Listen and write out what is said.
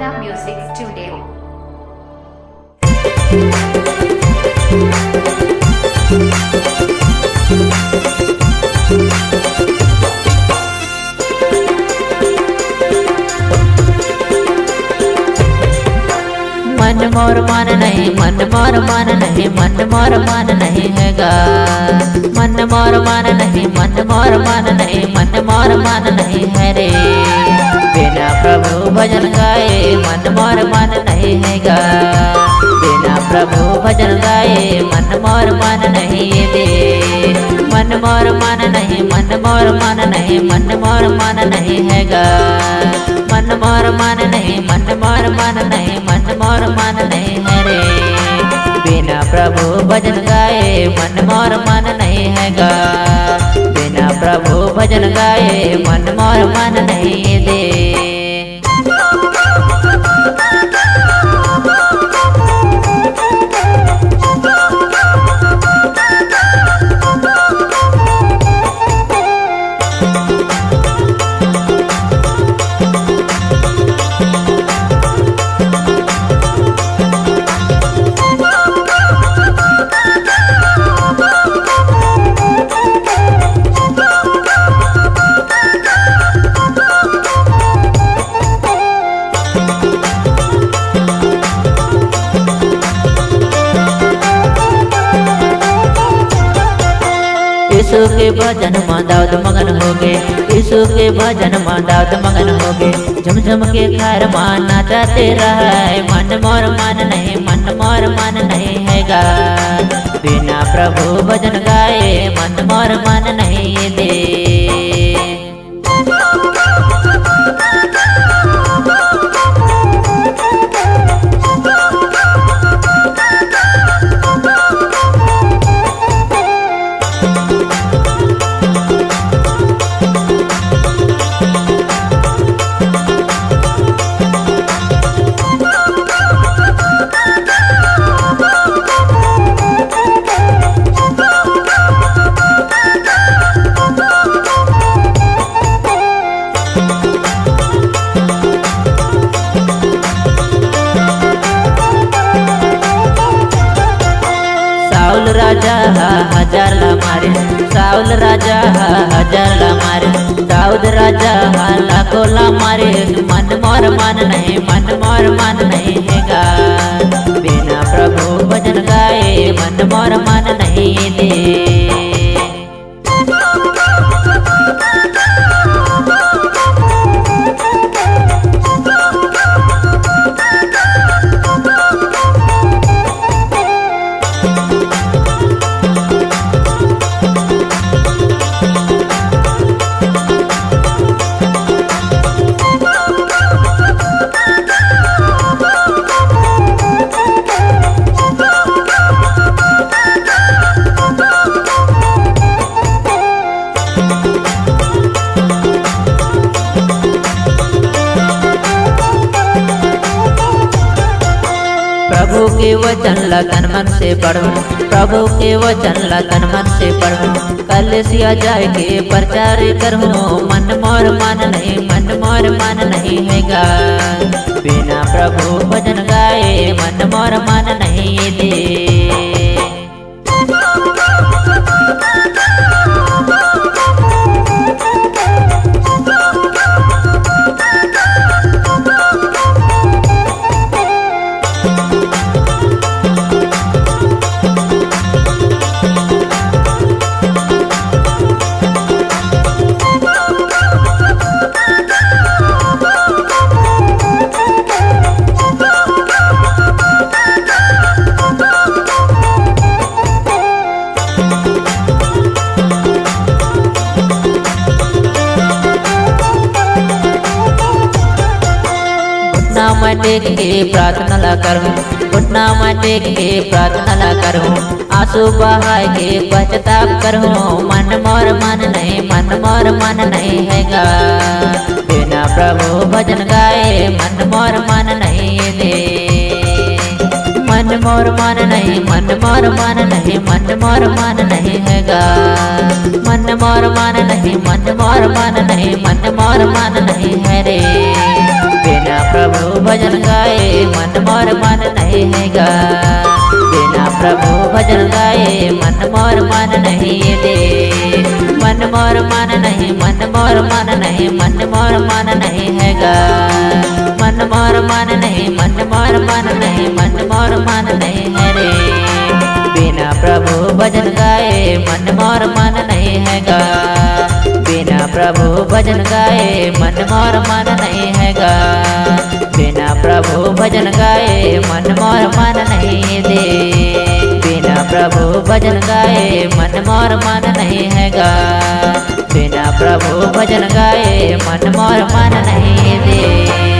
Anna Music Studio. मन मोर मान नहीं, मन मोर मान नहीं, मन मोर मान नहीं हैगा। मन मोर मान नहीं, मन मोर मान नहीं, मन मोर मान नहीं है रे। बिना प्रभु भजन गाए मन मोर मान नहीं हैगा। बिना प्रभु भजन गाए मन मोर मान नहीं दे। मन मोर मान नहीं, मन मोर मान नहीं, मन मोर मान नहीं हैगा। मन मोर मान नहीं, मन मोर मान नहीं, मन मोर मान नहीं है रे। बिना प्रभु भजन गाए मन मोर मान नहीं हैगा। बिना प्रभु भजन गाए मन मोर मान नहीं दे। यीशु के भजन में दाऊद मगन हो गए। यीशु के भजन में दाऊद मगन हो गए। झमझम के खार मान नाचाते रहे। मन मोर मान नहीं, मन मोर मान नहीं हैगा। बिना प्रभु भजन गाए मन मोर मान नहीं दे। साउल राजा हजार ला मारे, साउल राजा हजार ला मारे, दाऊद राजा लाखों ला मारे। मन मोर मान नहीं, मन मोर मान नहीं हैगा। बिना प्रभु भजन गाए मन मोर मान नहीं दे। प्रभु के वचन ला तन मन से पढ़ो, प्रभु के वचन ला तन मन से पढ़ो। कलेसिया जाए के प्रचार करो। मन मोर मान नहीं, मन मोर मान नहीं हैगा। बिना प्रभु भजन गाए मन मोर मान नहीं दे। घुटना में टेक के प्रार्थना ला करूं, घुटना में टेक के प्रार्थना ला करूं। आंसू बहाए के पश्चाताप करूं। मन मोर मान नहीं, मन मोर मान नहीं हैगा। बिना प्रभु भजन गाए मन मोर मान नहीं दे। मन मोर मान नहीं, मन मोर मान नहीं, मन मोर मान नहीं हैगा। मन मोर मान नहीं, मन मोर मान नहीं, मन मोर मान नहीं है रे। बिना प्रभु भजन गाए मन मोर मन नहीं हैगा। बिना प्रभु भजन गाए मन मोर मन नहीं दे। मन मोर मन नहीं, मन मोर मन नहीं, मन मोर मन नहीं हैगा। मन मोर मन नहीं, मन मोर मन नहीं, मन मोर मन नहीं है रे। बिना प्रभु भजन गाए मन मोर मन नहीं हैगा। बिना प्रभु भजन गाए मन मोर मन नहीं हैगा। बिना प्रभु भजन गाए मन मोर मन नहीं दे। बिना प्रभु भजन गाए मन मोर मन नहीं हैगा। बिना प्रभु भजन गाए मन मोर मन नहीं दे।